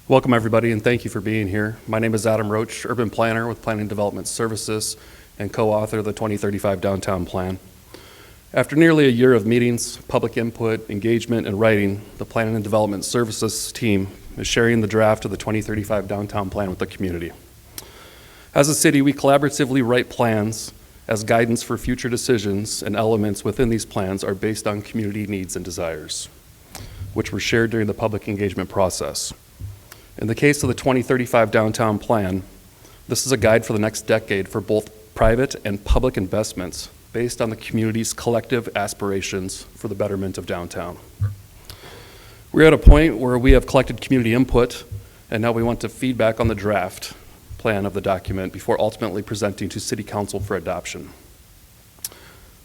Welcome, everybody, and thank you for being here. My name is Adam Roach, Urban Planner with Planning Development Services and co-author of the 2035 Downtown Plan. After nearly a year of meetings, public input, engagement, and writing, the Planning and Development Services team is sharing the draft of the 2035 Downtown Plan with the community. As a city, we collaboratively write plans as guidance for future decisions, and elements within these plans are based on community needs and desires, which were shared during the public engagement process. In the case of the 2035 Downtown Plan, this is a guide for the next decade for both private and public investments based on the community's collective aspirations for the betterment of downtown. We're at a point where we have collected community input, and now we want to feedback on the draft plan of the document before ultimately presenting to City Council for adoption.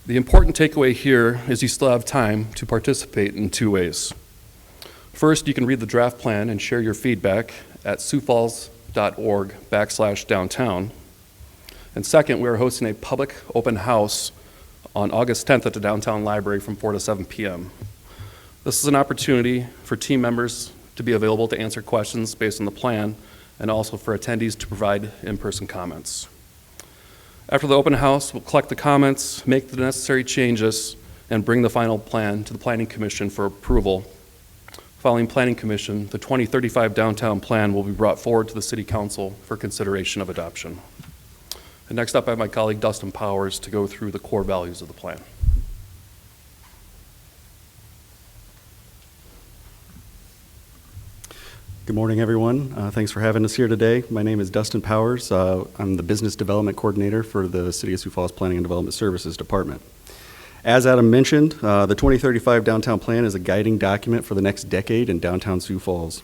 The important takeaway here is you still have time to participate in two ways. First, you can read the draft plan and share your feedback at siouxfalls.org/downtown. And second, we are hosting a public open house on August 10th at the Downtown Library from 4 to 7 p.m. This is an opportunity for team members to be available to answer questions based on the plan, and also for attendees to provide in-person comments. After the open house, we'll collect the comments, make the necessary changes, and bring the final plan to the Planning Commission for approval. Following Planning Commission, the 2035 Downtown Plan will be brought forward to the City Council for consideration of adoption. And next up, I have my colleague Dustin Powers to go through the core values of the plan. Good morning, everyone. Thanks for having us here today. My name is Dustin Powers. I'm the Business Development Coordinator for the City of Sioux Falls Planning and Development Services Department. As Adam mentioned, the 2035 Downtown Plan is a guiding document for the next decade in downtown Sioux Falls.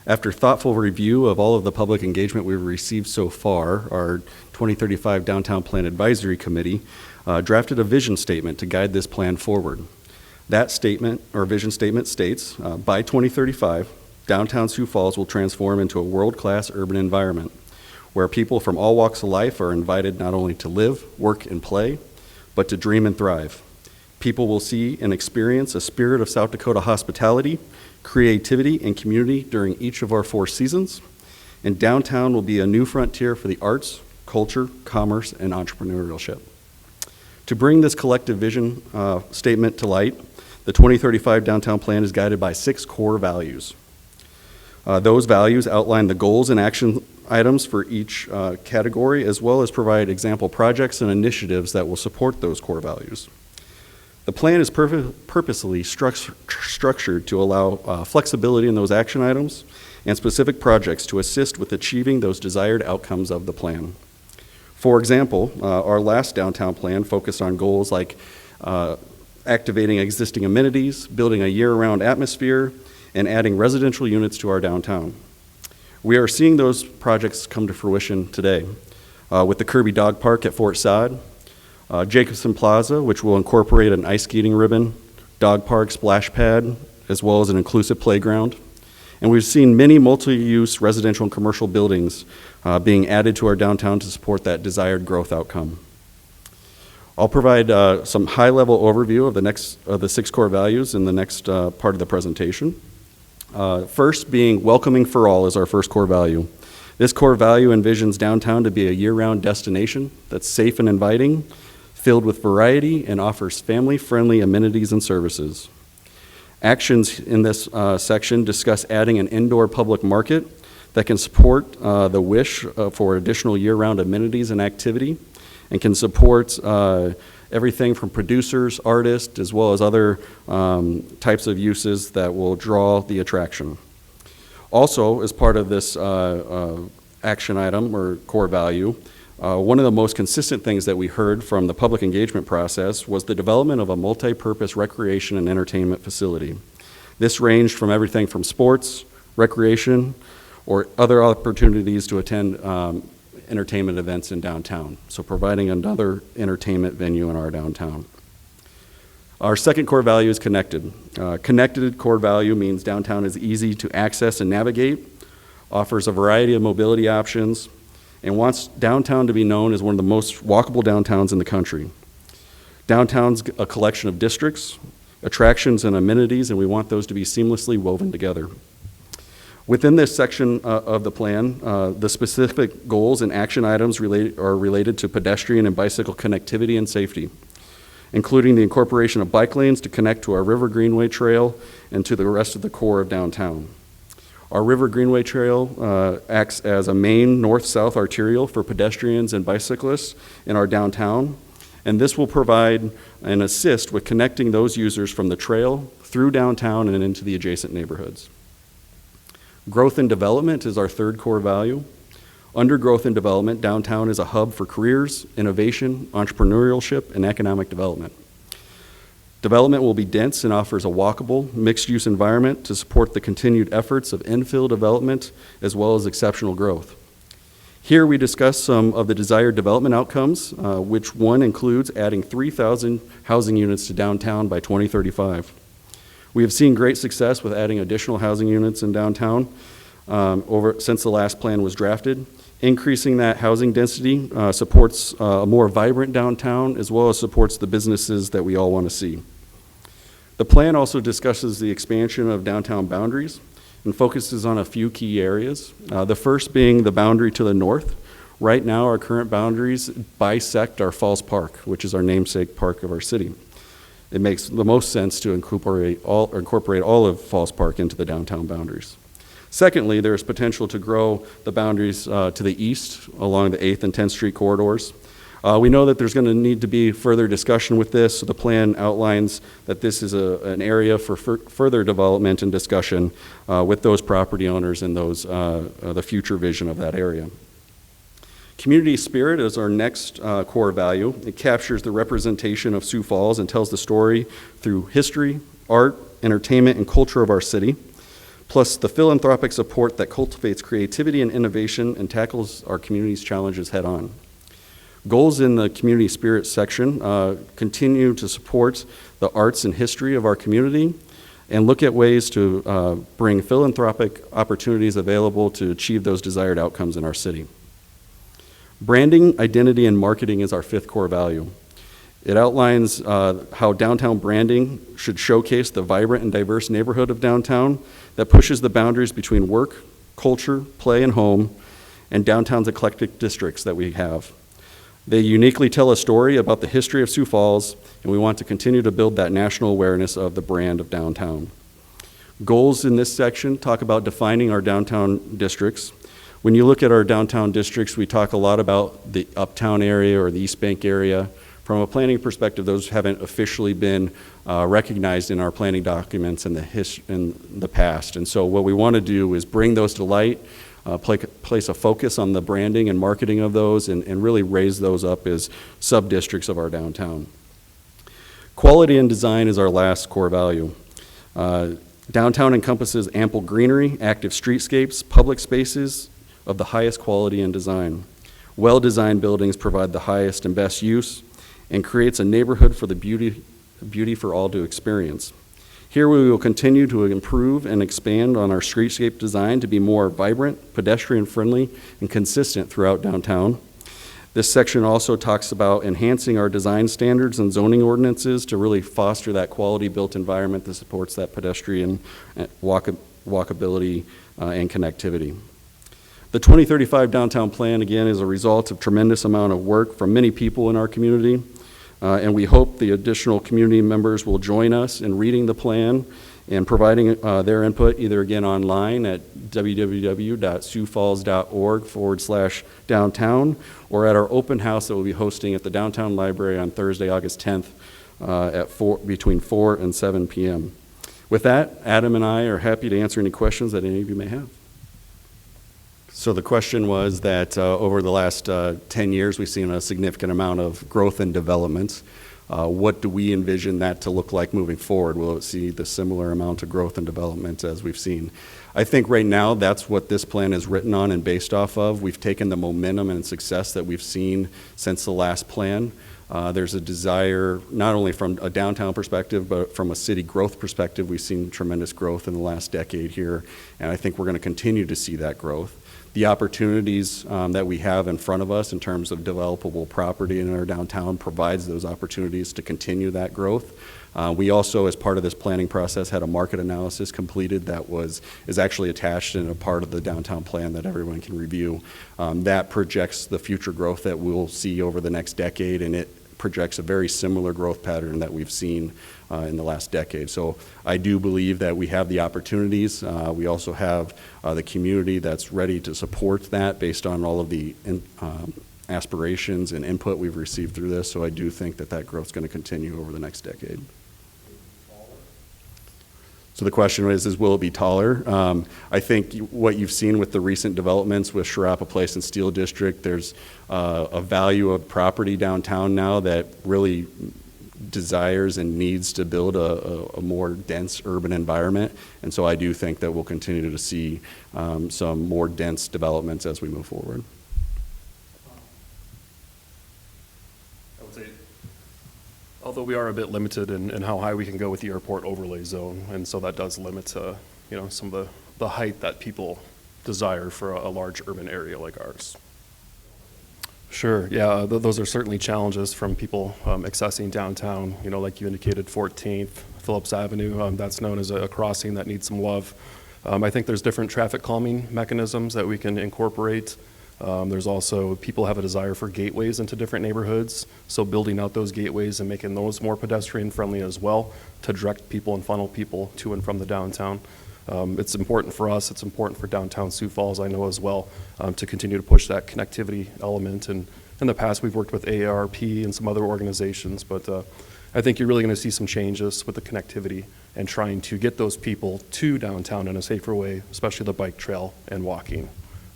After thoughtful review of all of the public engagement we've received so far, our 2035 Downtown Plan Advisory Committee drafted a vision statement to guide this plan forward. That statement, or vision statement, states, by 2035, downtown Sioux Falls will transform into a world-class urban environment where people from all walks of life are invited not only to live, work, and play, but to dream and thrive. People will see and experience a spirit of South Dakota hospitality, creativity, and community during each of our 4 seasons. And downtown will be a new frontier for the arts, culture, commerce, and entrepreneurship. To bring this collective vision statement to light, the 2035 Downtown Plan is guided by 6 core values. Those values outline the goals and action items for each category, as well as provide example projects and initiatives that will support those core values. The plan is purposely structured to allow flexibility in those action items and specific projects to assist with achieving those desired outcomes of the plan. For example, our last downtown plan focused on goals like activating existing amenities, building a year-round atmosphere, and adding residential units to our downtown. We are seeing those projects come to fruition today with the Kirby Dog Park at Fort Sod, Jacobson Plaza, which will incorporate an ice skating ribbon, dog park, splash pad, as well as an inclusive playground. And we've seen many multi-use residential and commercial buildings being added to our downtown to support that desired growth outcome. I'll provide some high-level overview of the 6 core values in the next part of the presentation. First being welcoming for all is our first core value. This core value envisions downtown to be a year-round destination that's safe and inviting, filled with variety, and offers family-friendly amenities and services. Actions in this section discuss adding an indoor public market that can support the wish for additional year-round amenities and activity, and can support everything from producers, artists, as well as other types of uses that will draw the attraction. Also, as part of this action item or core value, one of the most consistent things that we heard from the public engagement process was the development of a multi-purpose recreation and entertainment facility. This ranged from everything from sports, recreation, or other opportunities to attend entertainment events in downtown. So providing another entertainment venue in our downtown. Our second core value is connected. Connected core value means downtown is easy to access and navigate, offers a variety of mobility options, and wants downtown to be known as one of the most walkable downtowns in the country. Downtown's a collection of districts, attractions, and amenities, and we want those to be seamlessly woven together. Within this section of the plan, the specific goals and action items are related to pedestrian and bicycle connectivity and safety, including the incorporation of bike lanes to connect to our River Greenway Trail and to the rest of the core of downtown. Our River Greenway Trail acts as a main north-south arterial for pedestrians and bicyclists in our downtown, and this will provide and assist with connecting those users from the trail through downtown and into the adjacent neighborhoods. Growth and development is our third core value. Under growth and development, downtown is a hub for careers, innovation, entrepreneurship, and economic development. Development will be dense and offers a walkable, mixed-use environment to support the continued efforts of infill development as well as exceptional growth. Here we discuss some of the desired development outcomes, which one includes adding 3,000 housing units to downtown by 2035. We have seen great success with adding additional housing units in downtown since the last plan was drafted. Increasing that housing density supports a more vibrant downtown as well as supports the businesses that we all want to see. The plan also discusses the expansion of downtown boundaries and focuses on a few key areas. The first being the boundary to the north. Right now, our current boundaries bisect our Falls Park, which is our namesake park of our city. It makes the most sense to incorporate all of Falls Park into the downtown boundaries. Secondly, there is potential to grow the boundaries to the east along the 8th and 10th Street corridors. We know that there's going to need to be further discussion with this, so the plan outlines that this is an area for further development and discussion with those property owners and the future vision of that area. Community spirit is our next core value. It captures the representation of Sioux Falls and tells the story through history, art, entertainment, and culture of our city, plus the philanthropic support that cultivates creativity and innovation and tackles our community's challenges head on. Goals in the community spirit section continue to support the arts and history of our community and look at ways to bring philanthropic opportunities available to achieve those desired outcomes in our city. Branding, identity, and marketing is our fifth core value. It outlines how downtown branding should showcase the vibrant and diverse neighborhood of downtown that pushes the boundaries between work, culture, play, and home, and downtown's eclectic districts that we have. They uniquely tell a story about the history of Sioux Falls, and we want to continue to build that national awareness of the brand of downtown. Goals in this section talk about defining our downtown districts. When you look at our downtown districts, we talk a lot about the uptown area or the East Bank area. From a planning perspective, those haven't officially been recognized in our planning documents in the past. And so what we want to do is bring those to light, place a focus on the branding and marketing of those, and really raise those up as sub-districts of our downtown. Quality and design is our last core value. Downtown encompasses ample greenery, active streetscapes, public spaces of the highest quality and design. Well-designed buildings provide the highest and best use and creates a neighborhood for the beauty for all to experience. Here we will continue to improve and expand on our streetscape design to be more vibrant, pedestrian-friendly, and consistent throughout downtown. This section also talks about enhancing our design standards and zoning ordinances to really foster that quality-built environment that supports that pedestrian walkability and connectivity. The 2035 downtown plan, again, is a result of tremendous amount of work from many people in our community, and we hope the additional community members will join us in reading the plan and providing their input either again online at www.siouxfalls.org/downtown or at our open house that we'll be hosting at the Downtown Library on Thursday, August 10th between 4 and 7 p.m. With that, Adam and I are happy to answer any questions that any of you may have. So the question was that over the last 10 years, we've seen a significant amount of growth and development. What do we envision that to look like moving forward? Will it see the similar amount of growth and development as we've seen? I think right now that's what this plan is written on and based off of. We've taken the momentum and success that we've seen since the last plan. There's a desire, not only from a downtown perspective, but from a city growth perspective. We've seen tremendous growth in the last decade here, and I think we're going to continue to see that growth. The opportunities that we have in front of us in terms of developable property in our downtown provides those opportunities to continue that growth. We also, as part of this planning process, had a market analysis completed that is actually attached in a part of the downtown plan that everyone can review. That projects the future growth that we'll see over the next decade, and it projects a very similar growth pattern that we've seen in the last decade. So I do believe that we have the opportunities. We also have the community that's ready to support that based on all of the aspirations and input we've received through this. So I do think that that growth is going to continue over the next decade. So the question is will it be taller? I think what you've seen with the recent developments with Sharapa Place and Steel District, there's a value of property downtown now that really desires and needs to build a more dense urban environment. And so I do think that we'll continue to see some more dense developments as we move forward. Although we are a bit limited in how high we can go with the airport overlay zone, and so that does limit some of the height that people desire for a large urban area like ours. Sure, yeah, those are certainly challenges from people accessing downtown. Like you indicated, 14th, Phillips Avenue, that's known as a crossing that needs some love. I think there's different traffic calming mechanisms that we can incorporate. There's also, people have a desire for gateways into different neighborhoods, so building out those gateways and making those more pedestrian friendly as well to direct people and funnel people to and from the downtown. It's important for us, it's important for downtown Sioux Falls, I know as well, to continue to push that connectivity element. And in the past, we've worked with AARP and some other organizations, but I think you're really going to see some changes with the connectivity and trying to get those people to downtown in a safer way, especially the bike trail and walking.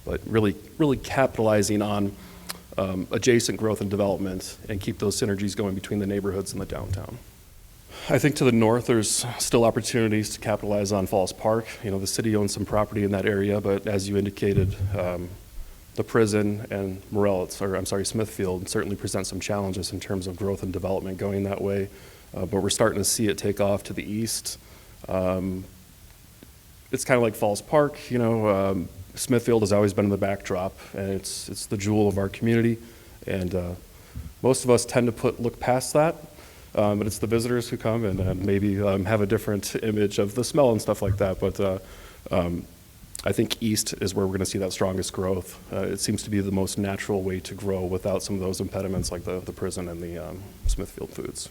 But really capitalizing on adjacent growth and development and keep those synergies going between the neighborhoods and the downtown. I think to the north, there's still opportunities to capitalize on Falls Park. The city owns some property in that area, but as you indicated, the prison and Smithfield certainly present some challenges in terms of growth and development going that way. But we're starting to see it take off to the east. It's kind of like Falls Park, Smithfield has always been in the backdrop, and it's the jewel of our community, and most of us tend to look past that, but it's the visitors who come and maybe have a different image of the smell and stuff like that. But I think east is where we're going to see that strongest growth. It seems to be the most natural way to grow without some of those impediments like the prison and the Smithfield foods.